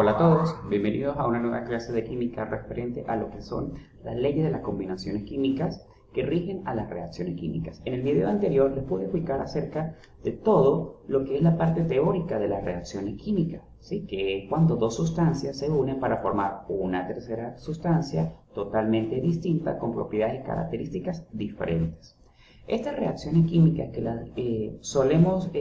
Hola a todos, bienvenidos a una nueva clase de química referente a lo que son las leyes de las combinaciones químicas que rigen a las reacciones químicas. En el video anterior les pude explicar acerca de todo lo que es la parte teórica de las reacciones químicas, ¿sí? Que es cuando dos sustancias se unen para formar una tercera sustancia totalmente distinta con propiedades y características diferentes. Estas reacciones químicas que las solemos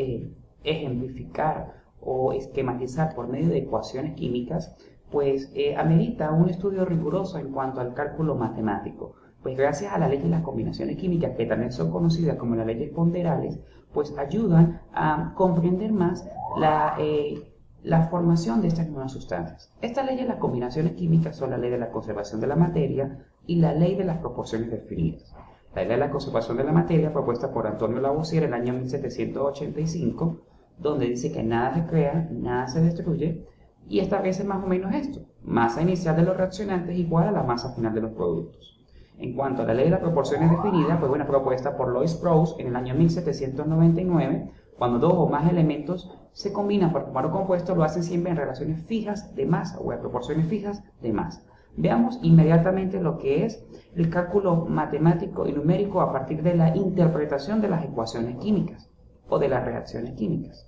ejemplificar o esquematizar por medio de ecuaciones químicas, pues amerita un estudio riguroso en cuanto al cálculo matemático, pues gracias a la ley de las combinaciones químicas, que también son conocidas como las leyes ponderales, pues ayudan a comprender más la formación de estas nuevas sustancias. Estas leyes de las combinaciones químicas son la ley de la conservación de la materia y la ley de las proporciones definidas. La ley de la conservación de la materia, propuesta por Antonio Lavoisier en el año 1785, donde dice que nada se crea, nada se destruye, y establece más o menos esto: masa inicial de los reaccionantes igual a la masa final de los productos. En cuanto a la ley de las proporciones definidas, pues propuesta por Louis Prose en el año 1799, cuando dos o más elementos se combinan para formar un compuesto, lo hacen siempre en relaciones fijas de masa o en proporciones fijas de masa. Veamos inmediatamente lo que es el cálculo matemático y numérico a partir de la interpretación de las ecuaciones químicas o de las reacciones químicas.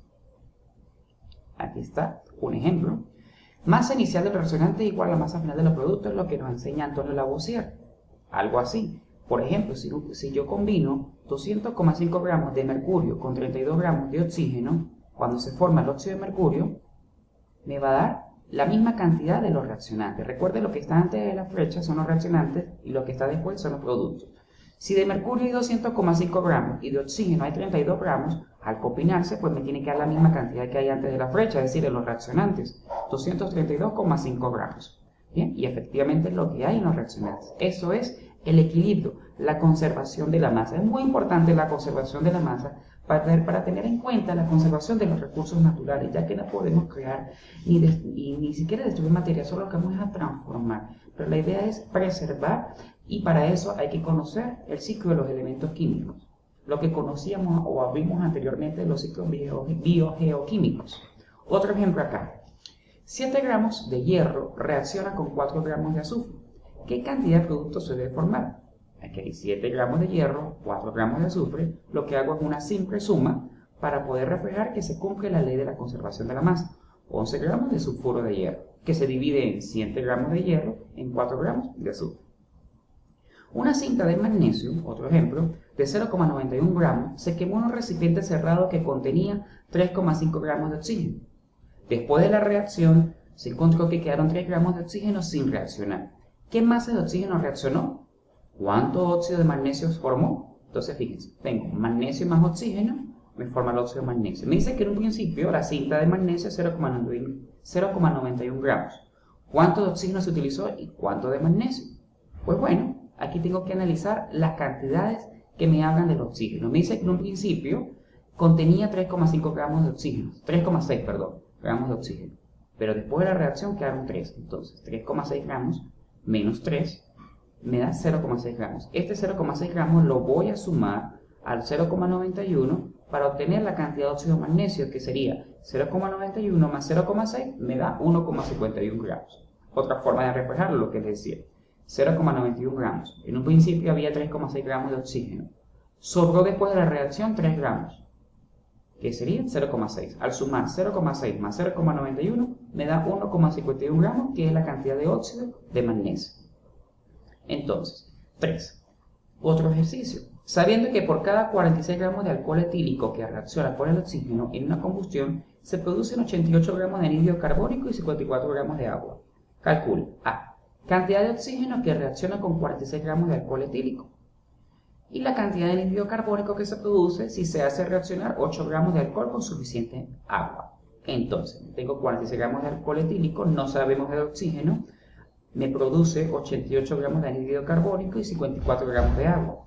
Aquí está un ejemplo. Masa inicial del reaccionante igual a la masa final de los productos, es lo que nos enseña Antonio Lavoisier. Algo así. Por ejemplo, si yo combino 200,5 gramos de mercurio con 32 gramos de oxígeno, cuando se forma el óxido de mercurio, me va a dar la misma cantidad de los reaccionantes. Recuerde, lo que está antes de la flecha son los reaccionantes y lo que está después son los productos. Si de mercurio hay 200,5 gramos y de oxígeno hay 32 gramos, al combinarse, pues me tiene que dar la misma cantidad que hay antes de la flecha, es decir, en los reaccionantes, 232,5 gramos. Bien, y efectivamente es lo que hay en los reaccionantes. Eso es el equilibrio, la conservación de la masa. Es muy importante la conservación de la masa para tener en cuenta la conservación de los recursos naturales, ya que no podemos crear ni siquiera destruir materia, solo lo que vamos a transformar. Pero la idea es preservar, y para eso hay que conocer el ciclo de los elementos químicos, lo que conocíamos o vimos anteriormente, los ciclos biogeoquímicos. Otro ejemplo acá: 7 gramos de hierro reacciona con 4 gramos de azufre. ¿Qué cantidad de producto se debe formar? Aquí hay 7 gramos de hierro, 4 gramos de azufre. Lo que hago es una simple suma para poder reflejar que se cumple la ley de la conservación de la masa. 11 gramos de sulfuro de hierro, que se divide en 7 gramos de hierro en 4 gramos de azufre. Una cinta de magnesio, otro ejemplo, de 0,91 gramos, se quemó en un recipiente cerrado que contenía 3,5 gramos de oxígeno. Después de la reacción, se encontró que quedaron 3 gramos de oxígeno sin reaccionar. ¿Qué masa de oxígeno reaccionó? ¿Cuánto óxido de magnesio se formó? Entonces, fíjense, tengo magnesio más oxígeno, me forma el óxido de magnesio. Me dice que en un principio la cinta de magnesio es 0,91 gramos. ¿Cuánto de oxígeno se utilizó y cuánto de magnesio? Pues bueno, aquí tengo que analizar las cantidades que me hablan del oxígeno. Me dice que en un principio contenía 3,5 gramos de oxígeno, 3,6, gramos de oxígeno. Pero después de la reacción quedaron 3. Entonces, 3,6 gramos menos 3 me da 0,6 gramos. Este 0,6 gramos lo voy a sumar al 0,91 para obtener la cantidad de óxido de magnesio, que sería 0,91 más 0,6 me da 1,51 gramos. Otra forma de reflejarlo, lo que les decía: 0,91 gramos. En un principio había 3,6 gramos de oxígeno. Sobró después de la reacción 3 gramos, que sería 0,6. Al sumar 0,6 más 0,91 me da 1,51 gramos, que es la cantidad de óxido de magnesio. Entonces, 3. Otro ejercicio. Sabiendo que por cada 46 gramos de alcohol etílico que reacciona con el oxígeno en una combustión, se producen 88 gramos de anhídrido carbónico y 54 gramos de agua. Calcule: A. Cantidad de oxígeno que reacciona con 46 gramos de alcohol etílico. Y la cantidad de anhídrido carbónico que se produce si se hace reaccionar 8 gramos de alcohol con suficiente agua. Entonces, tengo 46 gramos de alcohol etílico, no sabemos del oxígeno, me produce 88 gramos de anhídrido carbónico y 54 gramos de agua.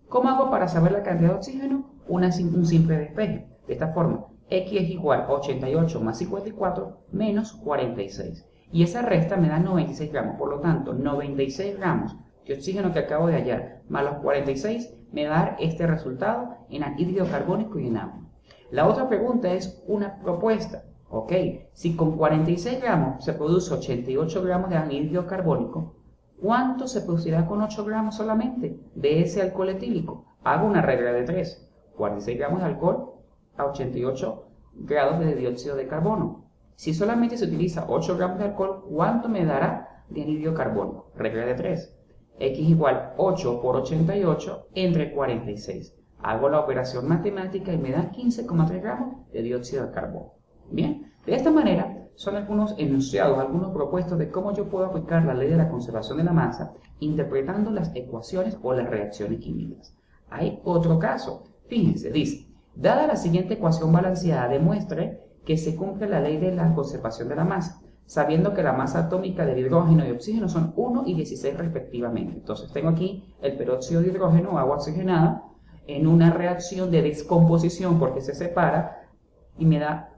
¿Cómo hago para saber la cantidad de oxígeno? Un simple despeje. De esta forma, X es igual a 88 más 54 menos 46. Y esa resta me da 96 gramos. Por lo tanto, 96 gramos de oxígeno que acabo de hallar más los 46 me va a dar este resultado en anhídrido carbónico y en agua. La otra pregunta es una propuesta. Ok, si con 46 gramos se produce 88 gramos de anhídrido carbónico, ¿cuánto se producirá con 8 gramos solamente de ese alcohol etílico? Hago una regla de 3. 46 gramos de alcohol a 88 grados de dióxido de carbono. Si solamente se utiliza 8 gramos de alcohol, ¿cuánto me dará de anhídrido carbónico? Regla de 3. X igual 8 por 88 entre 46. Hago la operación matemática y me da 15,3 gramos de dióxido de carbono. Bien, de esta manera son algunos enunciados, algunos propuestos de cómo yo puedo aplicar la ley de la conservación de la masa interpretando las ecuaciones o las reacciones químicas. Hay otro caso. Fíjense, dice, dada la siguiente ecuación balanceada, demuestre que se cumple la ley de la conservación de la masa, sabiendo que la masa atómica del hidrógeno y oxígeno son 1 y 16 respectivamente. Entonces tengo aquí el peróxido de hidrógeno, agua oxigenada, en una reacción de descomposición porque se separa y me da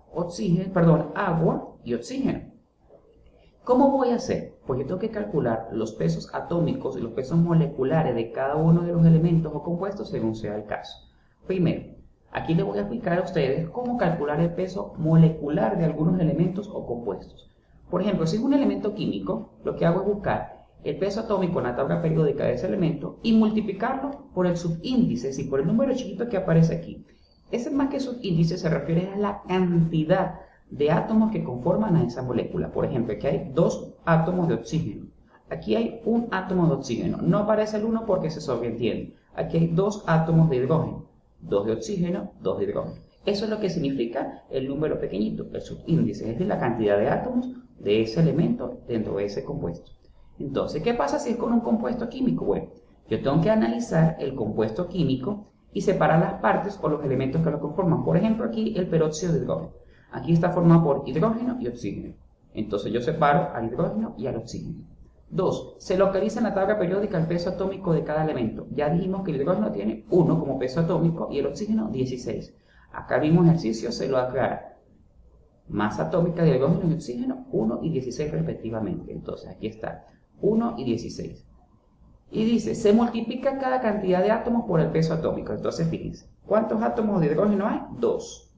agua y oxígeno. ¿Cómo voy a hacer? Pues yo tengo que calcular los pesos atómicos y los pesos moleculares de cada uno de los elementos o compuestos según sea el caso. Primero, aquí les voy a explicar a ustedes cómo calcular el peso molecular de algunos elementos o compuestos. Por ejemplo, si es un elemento químico, lo que hago es buscar el peso atómico en la tabla periódica de ese elemento y multiplicarlo por el subíndice, es decir, por el número chiquito que aparece aquí. Ese más que subíndice se refiere a la cantidad de átomos que conforman a esa molécula. Por ejemplo, aquí hay 2 átomos de oxígeno. Aquí hay un átomo de oxígeno. No aparece el 1 porque se sobreentiende. Aquí hay 2 átomos de hidrógeno. 2 de oxígeno, 2 de hidrógeno. Eso es lo que significa el número pequeñito, el subíndice, es decir, la cantidad de átomos de ese elemento dentro de ese compuesto. Entonces, ¿qué pasa si es con un compuesto químico? Bueno, yo tengo que analizar el compuesto químico y separar las partes o los elementos que lo conforman. Por ejemplo, aquí el peróxido de hidrógeno. Aquí está formado por hidrógeno y oxígeno. Entonces yo separo al hidrógeno y al oxígeno. 2. Se localiza en la tabla periódica el peso atómico de cada elemento. Ya dijimos que el hidrógeno tiene 1 como peso atómico y el oxígeno 16. Acá el mismo ejercicio se lo aclara. Masa atómica de hidrógeno y oxígeno 1 y 16 respectivamente. Entonces aquí está 1 y 16. Y dice, se multiplica cada cantidad de átomos por el peso atómico. Entonces fíjense, ¿cuántos átomos de hidrógeno hay? 2.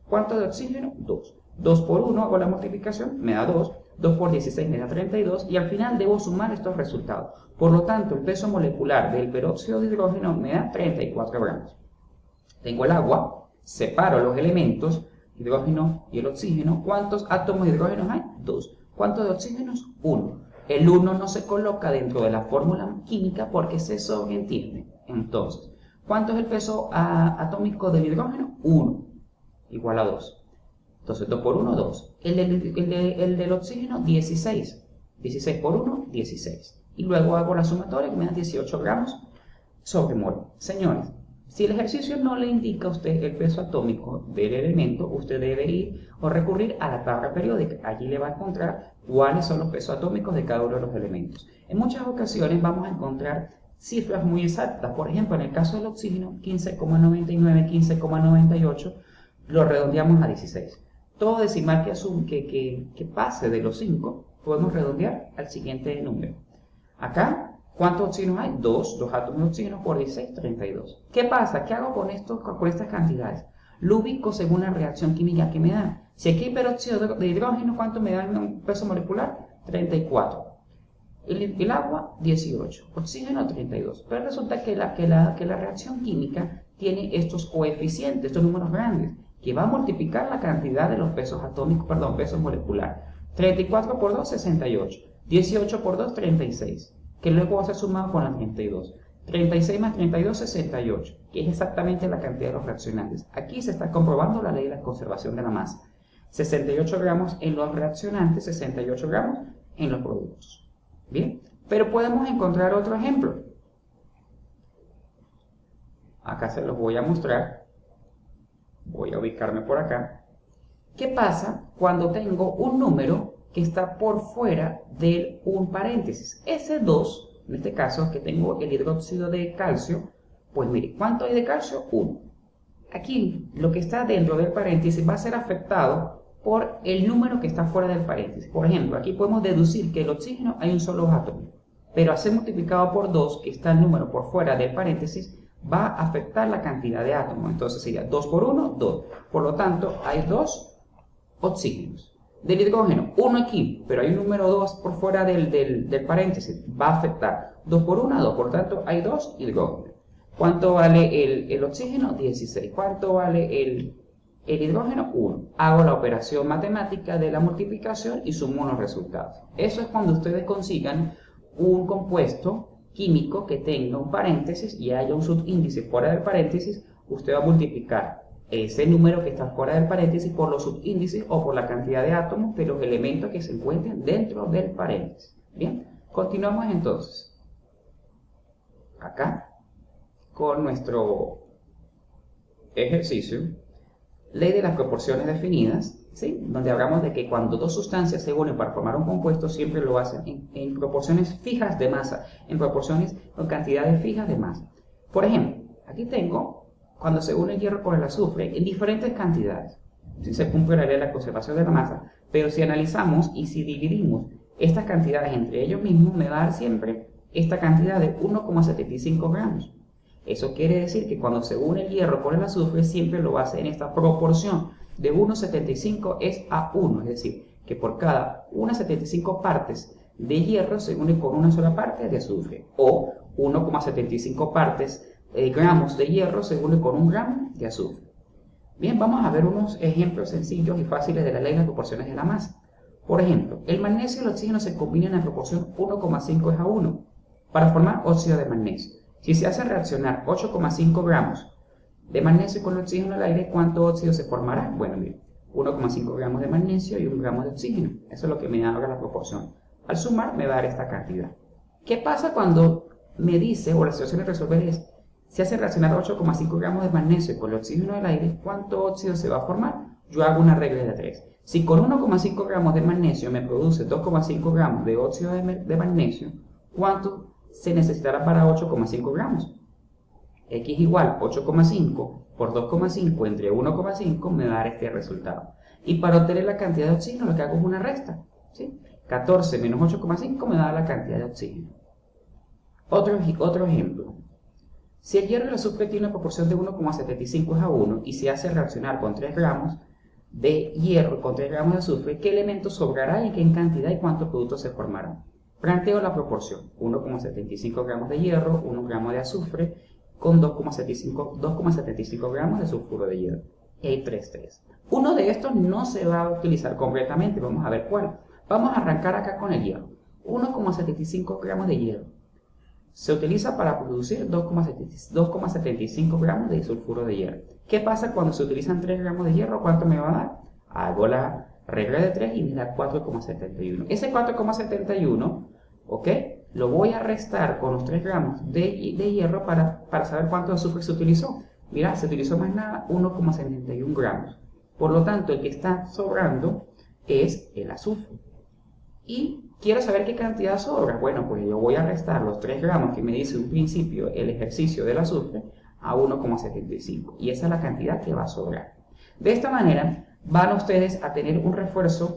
¿Cuántos de oxígeno? 2. 2 por 1 hago la multiplicación, me da 2. 2 por 16 me da 32 y al final debo sumar estos resultados. Por lo tanto, el peso molecular del peróxido de hidrógeno me da 34 gramos. Tengo el agua, separo los elementos, hidrógeno y el oxígeno. ¿Cuántos átomos de hidrógeno hay? 2. ¿Cuántos de oxígeno? 1. El 1 no se coloca dentro de la fórmula química porque se sobreentiende. Entonces, ¿cuánto es el peso atómico del hidrógeno? 1. Igual a 2. Entonces 2 por 1, 2. El del oxígeno, 16. 16 por 1, 16. Y luego hago la sumatoria que me da 18 gramos sobre mol. Señores, si el ejercicio no le indica a usted el peso atómico del elemento, usted debe ir o recurrir a la tabla periódica. Allí le va a encontrar cuáles son los pesos atómicos de cada uno de los elementos. En muchas ocasiones vamos a encontrar cifras muy exactas. Por ejemplo, en el caso del oxígeno, 15,99, 15,98, lo redondeamos a 16. Todo decimal que pase de los 5, podemos redondear al siguiente número. Acá, ¿cuántos oxígenos hay? 2 átomos de oxígeno por 16, 32. ¿Qué pasa? ¿Qué hago con estas cantidades? Lo ubico según la reacción química que me da. Si aquí hay peróxido de hidrógeno, ¿cuánto me da el peso molecular? 34. El agua, 18. Oxígeno, 32. Pero resulta que la reacción química tiene estos coeficientes, estos números grandes, que va a multiplicar la cantidad de los pesos atómicos, pesos moleculares. 34 por 2, 68. 18 por 2, 36. Que luego va a ser sumado con la 32. 36 más 32, 68. Que es exactamente la cantidad de los reaccionantes. Aquí se está comprobando la ley de la conservación de la masa. 68 gramos en los reaccionantes, 68 gramos en los productos. Bien, pero podemos encontrar otro ejemplo. Acá se los voy a mostrar. Voy a ubicarme por acá. ¿Qué pasa cuando tengo un número que está por fuera de un paréntesis? Ese 2, en este caso que tengo el hidróxido de calcio, pues mire, ¿cuánto hay de calcio? 1. Aquí lo que está dentro del paréntesis va a ser afectado por el número que está fuera del paréntesis. Por ejemplo, aquí podemos deducir que el oxígeno hay un solo átomo, pero al ser multiplicado por 2, que está el número por fuera del paréntesis, va a afectar la cantidad de átomos. Entonces sería 2 por 1, 2. Por lo tanto, hay 2 oxígenos. Del hidrógeno, 1 aquí, pero hay un número 2 por fuera del paréntesis, va a afectar 2 por 1, 2, por tanto hay 2 hidrógenos. ¿Cuánto vale el oxígeno? 16. ¿Cuánto vale el hidrógeno? 1. Hago la operación matemática de la multiplicación y sumo los resultados. Eso es cuando ustedes consigan un compuesto químico que tenga un paréntesis y haya un subíndice fuera del paréntesis. Usted va a multiplicar ese número que está fuera del paréntesis por los subíndices o por la cantidad de átomos de los elementos que se encuentren dentro del paréntesis. Bien, continuamos entonces acá con nuestro ejercicio, ley de las proporciones definidas, ¿sí? Donde hablamos de que cuando dos sustancias se unen para formar un compuesto, siempre lo hacen en proporciones fijas de masa, en proporciones con cantidades fijas de masa. Por ejemplo, aquí tengo, cuando se une el hierro con el azufre, en diferentes cantidades. ¿Sí? Se cumple la ley de la conservación de la masa, pero si analizamos y si dividimos estas cantidades entre ellos mismos, me va a dar siempre esta cantidad de 1,75 gramos. Eso quiere decir que cuando se une el hierro con el azufre, siempre lo hace en esta proporción de 1,75 es a 1, es decir, que por cada 1,75 partes de hierro se une con una sola parte de azufre, o 1,75 gramos de hierro se une con 1 gramo de azufre. Bien, vamos a ver unos ejemplos sencillos y fáciles de la ley de las proporciones de la masa. Por ejemplo, el magnesio y el oxígeno se combinan en proporción 1,5 es a 1 para formar óxido de magnesio. Si se hace reaccionar 8,5 gramos de magnesio con el oxígeno al aire, ¿cuánto óxido se formará? Bueno, miren, 1,5 gramos de magnesio y 1 gramo de oxígeno. Eso es lo que me da la proporción. Al sumar me va a dar esta cantidad. ¿Qué pasa cuando me dice, o la situación de resolver es, si hace reaccionar 8,5 gramos de magnesio con el oxígeno del aire, ¿cuánto óxido se va a formar? Yo hago una regla de 3. Si con 1,5 gramos de magnesio me produce 2,5 gramos de óxido de magnesio, ¿cuánto se necesitará para 8,5 gramos? X igual 8,5 por 2,5 entre 1,5 me va a dar este resultado. Y para obtener la cantidad de oxígeno lo que hago es una resta, ¿sí? 14 menos 8,5 me da la cantidad de oxígeno. Otro ejemplo. Si el hierro y el azufre tienen una proporción de 1,75 es a 1 y se hace reaccionar con 3 gramos de hierro con 3 gramos de azufre, ¿qué elementos sobrará y qué cantidad y cuántos productos se formarán? Planteo la proporción, 1,75 gramos de hierro, 1 gramo de azufre, con 2,75 gramos de sulfuro de hierro. Y hay 3. Uno de estos no se va a utilizar completamente, vamos a ver cuál. Vamos a arrancar acá con el hierro. 1,75 gramos de hierro. Se utiliza para producir 2,75 gramos de sulfuro de hierro. ¿Qué pasa cuando se utilizan 3 gramos de hierro? ¿Cuánto me va a dar? Hago la regla de 3 y me da 4,71. Ese 4,71, ¿ok? Lo voy a restar con los 3 gramos de hierro para saber cuánto azufre se utilizó. Mira, se utilizó más nada 1,71 gramos. Por lo tanto, el que está sobrando es el azufre. Y quiero saber qué cantidad sobra. Bueno, pues yo voy a restar los 3 gramos que me dice un principio el ejercicio del azufre a 1,75. Y esa es la cantidad que va a sobrar. De esta manera, van ustedes a tener un refuerzo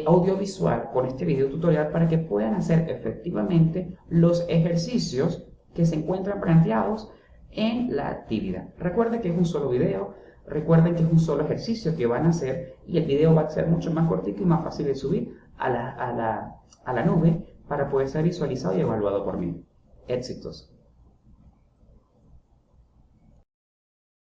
audiovisual con este video tutorial para que puedan hacer efectivamente los ejercicios que se encuentran planteados en la actividad. Recuerden que es un solo video, recuerden que es un solo ejercicio que van a hacer y el video va a ser mucho más cortito y más fácil de subir a la nube para poder ser visualizado y evaluado por mí. Éxitos.